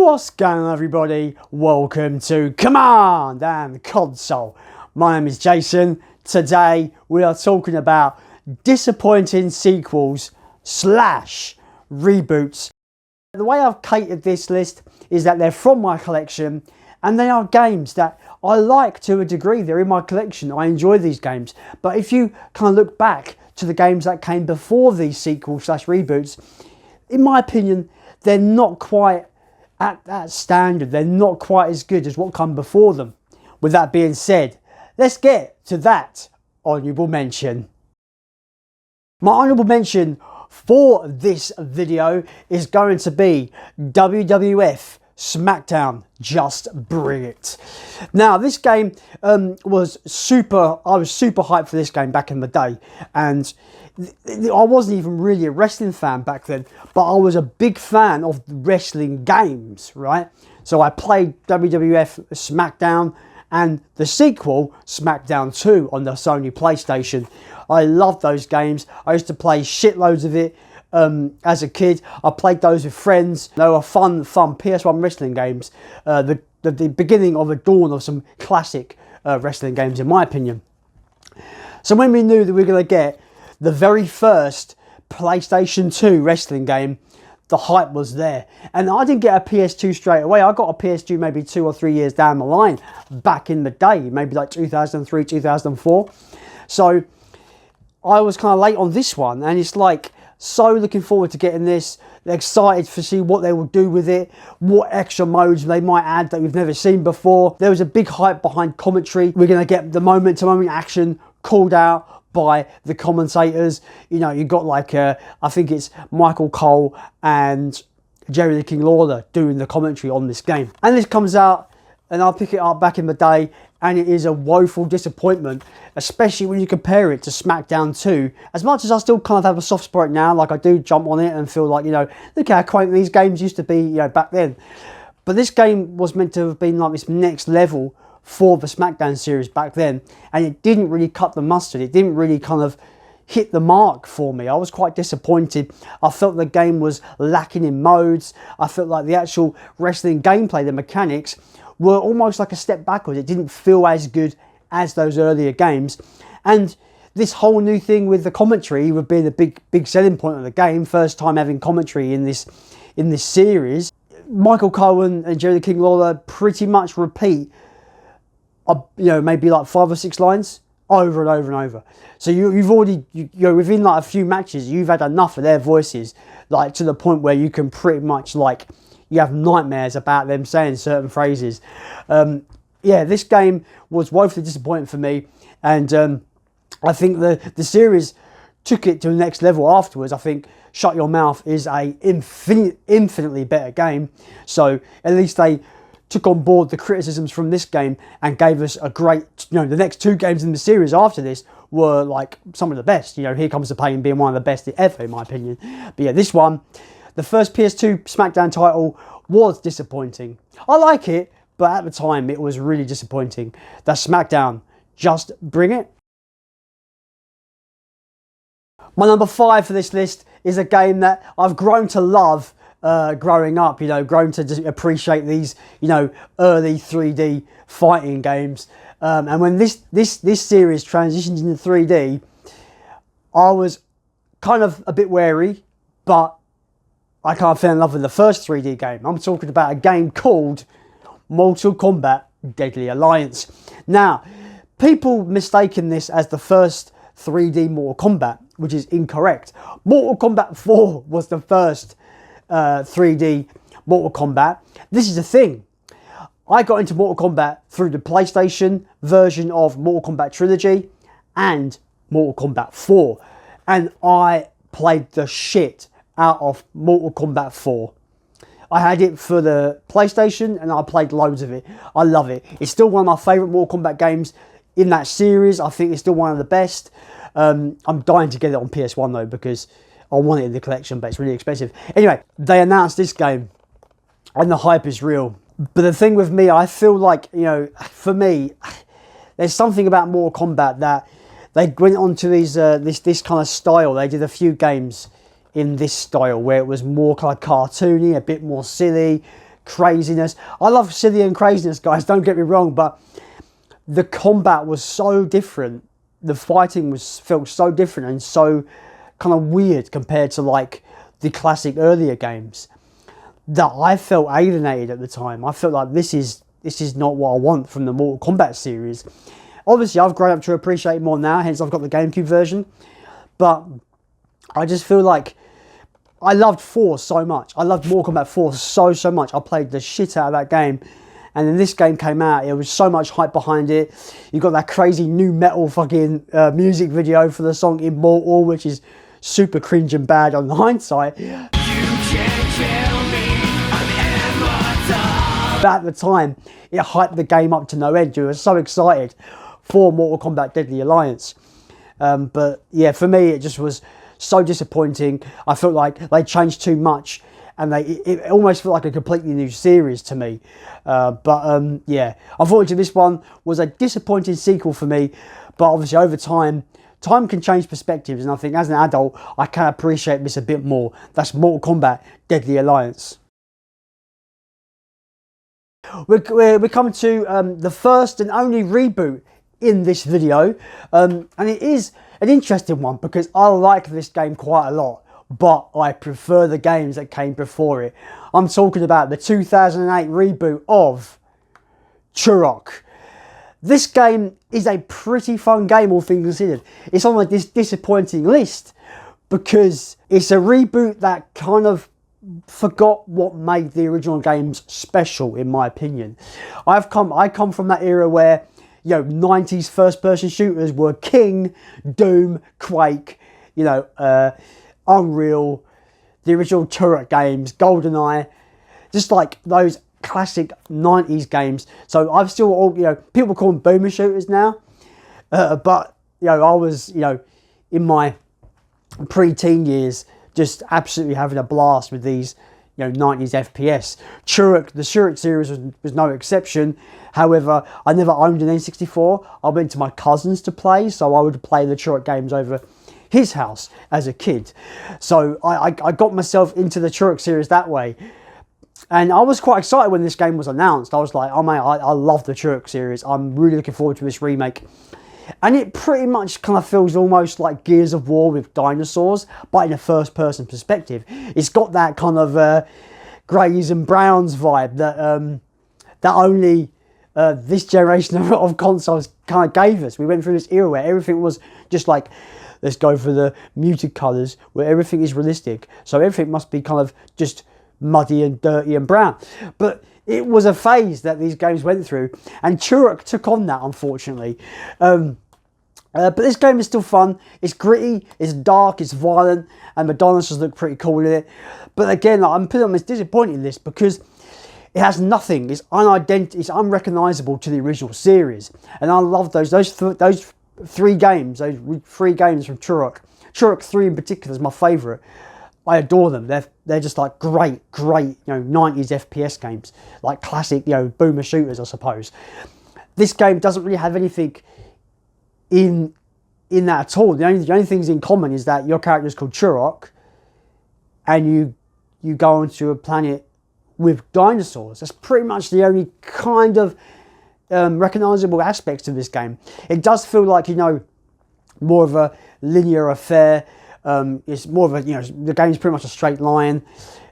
What's going on, everybody? Welcome to Command and Console. My name is Jason. Today we are talking about disappointing sequels slash reboots. The way I've catered this list is that they're from my collection and they are games that I like to a degree. They're in my collection. I enjoy these games. But if you kind of look back to the games that came before these sequels slash reboots, in my opinion, they're not quite at that standard. They're not quite as good as what come before them. With that being said, let's get to that honourable mention. My honourable mention for this video is going to be WWF SmackDown Just Bring It. Now this game I was super hyped for this game back in the day, and I wasn't even really a wrestling fan back then, but I was a big fan of wrestling games, right? So I played WWF SmackDown and the sequel SmackDown 2 on the Sony PlayStation. I loved those games. I used to play shitloads of it as a kid. I played those with friends. They were fun PS1 wrestling games. The beginning of a dawn of some classic wrestling games, in my opinion. So when we knew that we were going to get the very first PlayStation 2 wrestling game, the hype was there. And I didn't get a PS2 straight away. I got a PS2 maybe 2 or 3 years down the line, back in the day, maybe like 2003, 2004. So I was kind of late on this one, and it's like, so looking forward to getting this. Excited to see what they will do with it, what extra modes they might add that we've never seen before. There was a big hype behind commentary. We're going to get the moment-to-moment action called out by the commentators. You know, you got like I think it's Michael Cole and Jerry the King Lawler doing the commentary on this game. And this comes out, and I'll pick it up back in the day, and it is a woeful disappointment, especially when you compare it to SmackDown 2. As much as I still kind of have a soft spot now, like I do jump on it and feel like, you know, look how quaint these games used to be, you know, back then. But this game was meant to have been like this next level for the SmackDown series back then, and it didn't really cut the mustard. It didn't really kind of hit the mark for me. I was quite disappointed. I felt the game was lacking in modes. I felt like the actual wrestling gameplay, the mechanics, were almost like a step backwards. It didn't feel as good as those earlier games. And this whole new thing with the commentary would be the big selling point of the game. First time having commentary in this series. Michael Cohen and Jerry the King Lawler pretty much repeat, you know, maybe like 5 or 6 lines over and over and over. So you've already, you know, within like a few matches, you've had enough of their voices, like to the point where you can pretty much like, you have nightmares about them saying certain phrases. Yeah, this game was woefully disappointing for me, and I think the series took it to the next level afterwards. I think Shut Your Mouth is a infinitely better game, so at least they took on board the criticisms from this game and gave us a great, you know, the next 2 games in the series after this were like some of the best. You know, Here Comes the Pain being one of the best ever, in my opinion. But yeah, this one, the first PS2 SmackDown title, was disappointing. I like it, but at the time it was really disappointing. That's SmackDown Just Bring It. My number 5 for this list is a game that I've grown to love growing up, you know, grown to appreciate these, you know, early 3D fighting games. And when this series transitioned into 3D, I was kind of a bit wary, but I kind of fell in love with the first 3D game. I'm talking about a game called Mortal Kombat Deadly Alliance. Now, people mistaken this as the first 3D Mortal Kombat, which is incorrect. Mortal Kombat 4 was the first 3D Mortal Kombat. This is the thing. I got into Mortal Kombat through the PlayStation version of Mortal Kombat Trilogy and Mortal Kombat 4. And I played the shit out of Mortal Kombat 4. I had it for the PlayStation and I played loads of it. I love it. It's still one of my favourite Mortal Kombat games in that series. I think it's still one of the best. I'm dying to get it on PS1 though, because I want it in the collection, but it's really expensive. Anyway, they announced this game and the hype is real. But the thing with me, I feel like, you know, for me, there's something about Mortal Kombat that they went on to these this kind of style. They did a few games in this style where it was more kind of cartoony, a bit more silly, craziness. I love silly and craziness, guys, don't get me wrong, but the combat was so different. The fighting felt so different and so kind of weird compared to like the classic earlier games that I felt alienated at the time. I felt like this is not what I want from the Mortal Kombat series. Obviously, I've grown up to appreciate it more now, hence I've got the GameCube version. But I just feel like I loved 4 so much. I loved Mortal Kombat 4 so much. I played the shit out of that game. And then this game came out, there was so much hype behind it. You got that crazy new metal fucking music video for the song Immortal, which is super cringe and bad on hindsight. You can't kill me, I'm immortal. But at the time, it hyped the game up to no end. You were so excited for Mortal Kombat Deadly Alliance. But yeah, for me, it just was so disappointing. I felt like they changed too much, and it almost felt like a completely new series to me. Yeah, unfortunately this one was a disappointing sequel for me, but obviously over time can change perspectives, and I think as an adult I can appreciate this a bit more. That's Mortal Kombat Deadly Alliance. We're coming to the first and only reboot in this video, and it is an interesting one because I like this game quite a lot, but I prefer the games that came before it. I'm talking about the 2008 reboot of Turok. This game is a pretty fun game, all things considered. It's on like this disappointing list because it's a reboot that kind of forgot what made the original games special, in my opinion. I come from that era where, you know, 90s first-person shooters were King, Doom, Quake, you know, Unreal, the original Turok games, GoldenEye, just like those classic 90s games. So I've still, you know, people call them boomer shooters now, but you know, I was, you know, in my pre-teen years, just absolutely having a blast with these, you know, 90s FPS. Turok, the Turok series was no exception. However, I never owned an N64. I went to my cousins to play, so I would play the Turok games over his house as a kid. So I got myself into the Turok series that way. And I was quite excited when this game was announced. I was like, oh man, I love the Turok series. I'm really looking forward to this remake. And it pretty much kind of feels almost like Gears of War with dinosaurs, but in a first-person perspective. It's got that kind of greys and browns vibe that only this generation of consoles kind of gave us. We went through this era where everything was just like, let's go for the muted colours, where everything is realistic. So everything must be kind of just muddy and dirty and brown. But it was a phase that these games went through, and Turok took on that, unfortunately. But this game is still fun. It's gritty, it's dark, it's violent, and the dinosaurs look pretty cool in it. But again, I'm pretty much disappointed in this because it has nothing. It's it's unrecognisable to the original series. And I love those three games from Turok. Turok 3 in particular is my favourite. I adore them. They're just like great, you know, 90s FPS games, like classic, you know, boomer shooters, I suppose. This game doesn't really have anything in that at all. The only things in common is that your character is called Turok, and you go onto a planet with dinosaurs. That's pretty much the only kind of recognisable aspects to this game. It does feel like, you know, more of a linear affair. It's more of a, you know, the game's pretty much a straight line,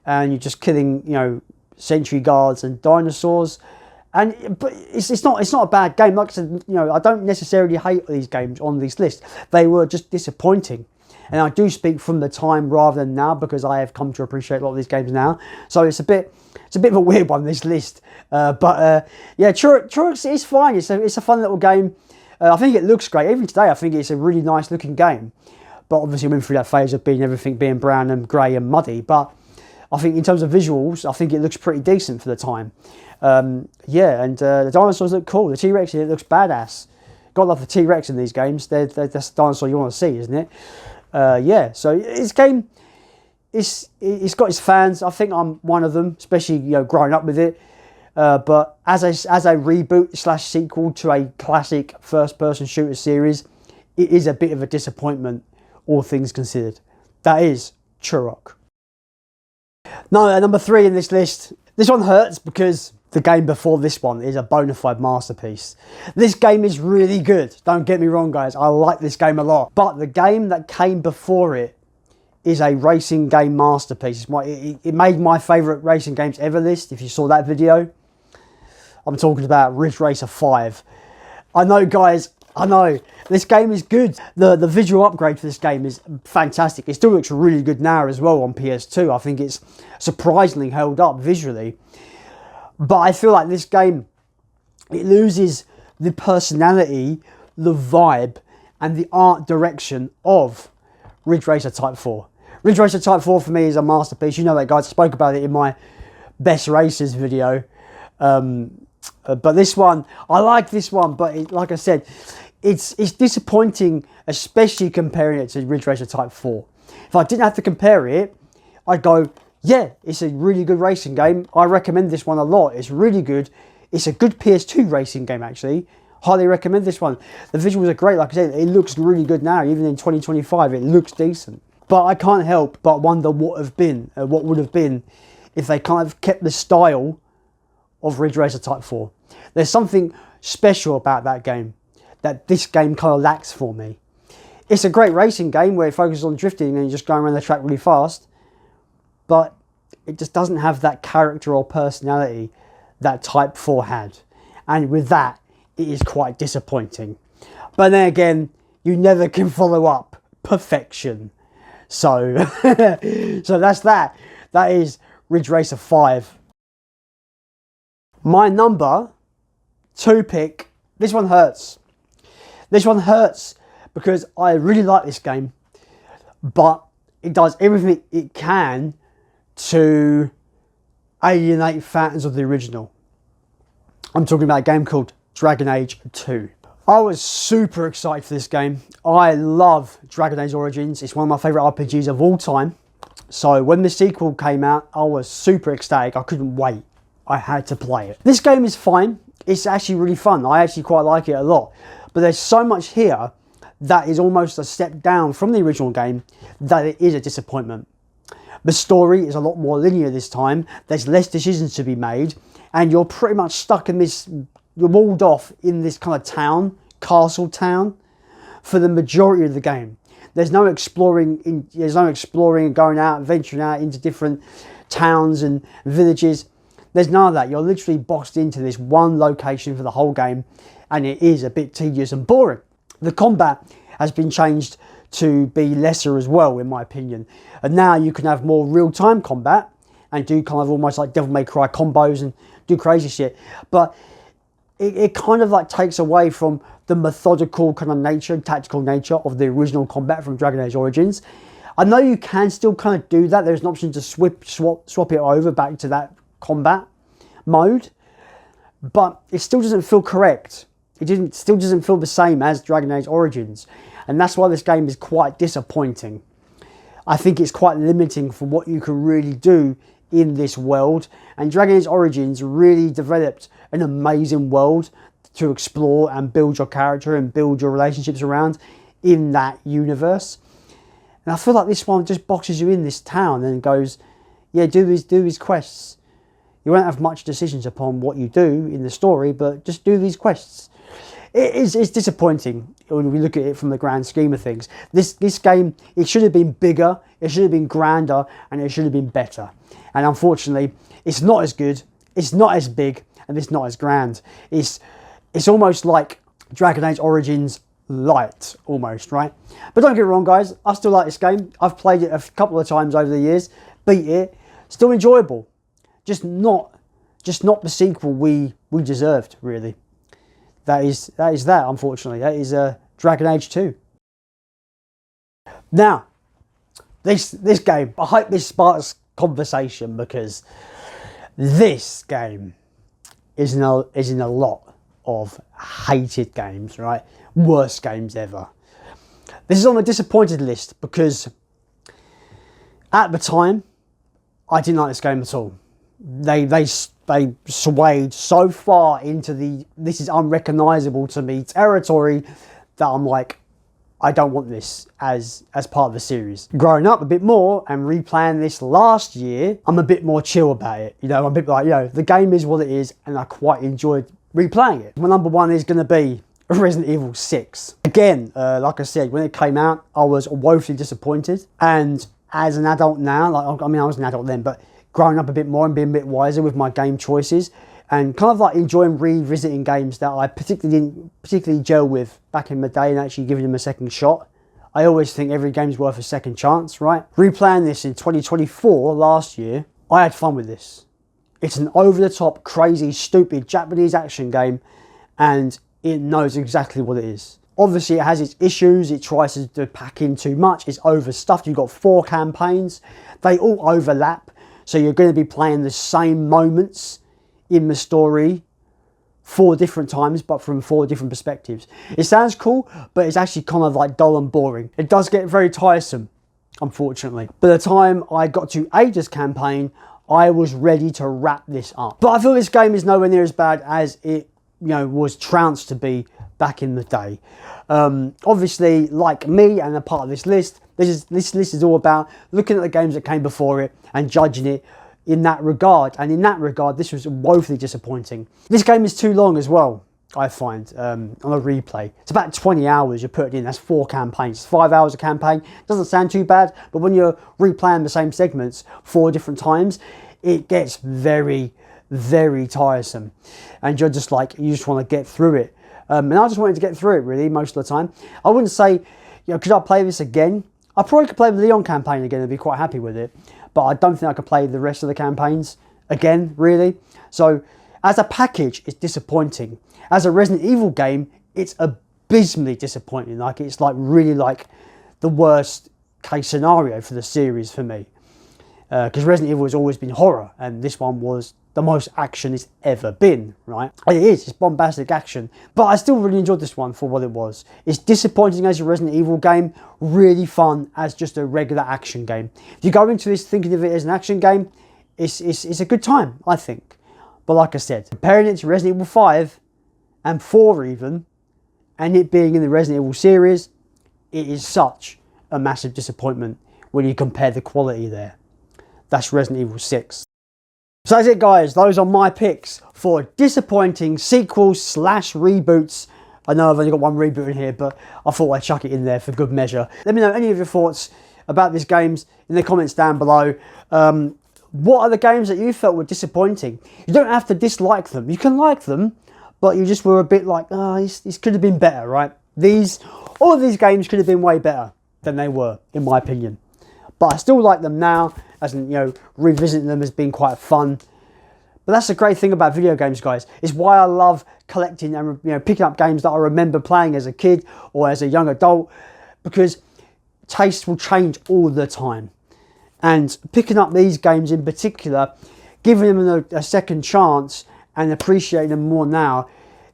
and you're just killing, you know, sentry guards and dinosaurs. But it's not a bad game. Like I said, you know, I don't necessarily hate these games on this list. They were just disappointing. And I do speak from the time rather than now, because I have come to appreciate a lot of these games now. So it's a bit of a weird one, this list. Yeah, Turok is fine. It's a fun little game. I think it looks great. Even today, I think it's a really nice looking game. But obviously, we went through that phase of everything being brown and grey and muddy. But I think in terms of visuals, I think it looks pretty decent for the time. Yeah, and the dinosaurs look cool. The T-Rex in it looks badass. Gotta love the T-Rex in these games. That's the dinosaur you want to see, isn't it? Yeah, so this game, it's got its fans. I think I'm one of them, especially, you know, growing up with it. But as a reboot / sequel to a classic first-person shooter series, it is a bit of a disappointment, all things considered. That is Turok. Now, number 3 in this list, This one hurts because the game before this one is a bona fide masterpiece. This game is really good. Don't get me wrong, guys. I like this game a lot. But the game that came before it is a racing game masterpiece. It made my favourite racing games ever list, if you saw that video. I'm talking about Ridge Racer 5. I know, guys, I know. This game is good. The visual upgrade for this game is fantastic. It still looks really good now as well on PS2. I think it's surprisingly held up visually. But I feel like this game, it loses the personality, the vibe, and the art direction of Ridge Racer Type 4. Ridge Racer Type 4 for me is a masterpiece. You know that, guys. I spoke about it in my Best Racers video. But this one, I like this one, but like I said, it's disappointing, especially comparing it to Ridge Racer Type 4. If I didn't have to compare it, I'd go, yeah, it's a really good racing game. I recommend this one a lot. It's really good. It's a good PS2 racing game, actually. Highly recommend this one. The visuals are great. Like I said, it looks really good now. Even in 2025, it looks decent. But I can't help but wonder what would have been if they kind of kept the style of Ridge Racer Type 4. There's something special about that game that this game kind of lacks for me. It's a great racing game where it focuses on drifting and just going around the track really fast, but it just doesn't have that character or personality that Type 4 had. And with that, it is quite disappointing. But then again, you never can follow up perfection. So, so that's that. That is Ridge Racer 5. My number 2 pick, this one hurts. This one hurts because I really like this game, but it does everything it can to alienate fans of the original. I'm talking about a game called Dragon Age 2. I was super excited for this game. I love Dragon Age Origins. It's one of my favourite RPGs of all time. So when the sequel came out, I was super ecstatic. I couldn't wait. I had to play it. This game is fine. It's actually really fun. I actually quite like it a lot. But there's so much here that is almost a step down from the original game that it is a disappointment. The story is a lot more linear this time. There's less decisions to be made. And you're pretty much stuck in this, you're walled off in this kind of town, castle town, for the majority of the game. There's no exploring and going out, venturing out into different towns and villages. There's none of that. You're literally boxed into this one location for the whole game, and it is a bit tedious and boring. The combat has been changed to be lesser as well, in my opinion. And now you can have more real-time combat and do kind of almost like Devil May Cry combos and do crazy shit. But it kind of like takes away from the methodical kind of nature and tactical nature of the original combat from Dragon Age Origins. I know you can still kind of do that. There's an option to swap it over back to that combat mode, but it still doesn't feel correct. It still doesn't feel the same as Dragon Age Origins, and that's why this game is quite disappointing. I think it's quite limiting for what you can really do in this world, and Dragon Age Origins really developed an amazing world to explore and build your character and build your relationships around in that universe. And I feel like this one just boxes you in this town and goes, yeah, do these quests. You won't have much decisions upon what you do in the story, but just do these quests. It's disappointing when we look at it from the grand scheme of things. This game, it should have been bigger, it should have been grander, and it should have been better. And unfortunately, it's not as good, it's not as big, and it's not as grand. It's almost like Dragon Age Origins light, almost, right? But don't get me wrong, guys, I still like this game. I've played it a couple of times over the years, beat it, still enjoyable. Just not the sequel we deserved, really. That is that, unfortunately. That is Dragon Age 2. Now, this game, I hope this sparks conversation, because this game is in a lot of hated games, right? Worst games ever. This is on the disappointed list because at the time, I didn't like this game at all. They swayed so far into the this is unrecognisable to me territory that I'm like, I don't want this as part of the series. Growing up a bit more and replaying this last year, I'm a bit more chill about it. You know, I'm a bit like, you know, the game is what it is, and I quite enjoyed replaying it. My number one is going to be Resident Evil 6. Again, like I said, when it came out, I was woefully disappointed. And as an adult now, like, I mean, I was an adult then, but growing up a bit more and being a bit wiser with my game choices, and kind of like enjoying revisiting games that I didn't particularly gel with back in the day, and actually giving them a second shot. I always think every game's worth a second chance, right? Replaying this in 2024, last year, I had fun with this. It's an over-the-top, crazy, stupid Japanese action game, and it knows exactly what it is. Obviously, it has its issues. It tries to pack in too much. It's overstuffed. You've got 4 campaigns. They all overlap, so you're going to be playing the same moments in the story 4 different times, but from 4 different perspectives. It sounds cool, but it's actually kind of like dull and boring. It does get very tiresome, unfortunately. By the time I got to Ada's campaign, I was ready to wrap this up. But I feel this game is nowhere near as bad as it, you know, was trounced to be back in the day. Obviously, like me and a part of this list, this list is all about looking at the games that came before it and judging it in that regard. And in that regard, this was woefully disappointing. This game is too long as well, I find, on a replay. It's about 20 hours you're putting in. That's 4 campaigns. 5 hours a campaign. Doesn't sound too bad, but when you're replaying the same segments 4 different times, it gets very, very tiresome. And you're just like, you just want to get through it. And I just wanted to get through it, really, most of the time. I wouldn't say, you know, could I play this again? I probably could play the Leon campaign again and be quite happy with it. But I don't think I could play the rest of the campaigns again, really. So, as a package, it's disappointing. As a Resident Evil game, it's abysmally disappointing. Like, it's like really like the worst case scenario for the series for me. Because Resident Evil has always been horror, and this one was the most action it's ever been, right? It is, it's bombastic action, but I still really enjoyed this one for what it was. It's disappointing as a Resident Evil game, really fun as just a regular action game. If you go into this thinking of it as an action game, it's a good time, I think. But like I said, comparing it to Resident Evil 5 and 4 even, and it being in the Resident Evil series, it is such a massive disappointment when you compare the quality there. That's Resident Evil 6. So that's it, guys. Those are my picks for disappointing sequels / reboots. I know I've only got one reboot in here, but I thought I'd chuck it in there for good measure. Let me know any of your thoughts about these games in the comments down below. What are the games that you felt were disappointing? You don't have to dislike them. You can like them, but you just were a bit like, oh, this could have been better, right? All of these games could have been way better than they were, in my opinion. But I still like them now, as in, you know, revisiting them has been quite fun. But that's the great thing about video games, guys. It's why I love collecting and, you know, picking up games that I remember playing as a kid or as a young adult, because tastes will change all the time. And picking up these games in particular, giving them a second chance and appreciating them more now,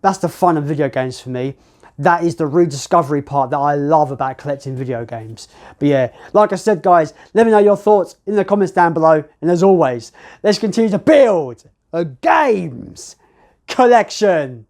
that's the fun of video games for me. That is the rediscovery part that I love about collecting video games. But yeah, like I said, guys, let me know your thoughts in the comments down below. And as always, let's continue to build a games collection.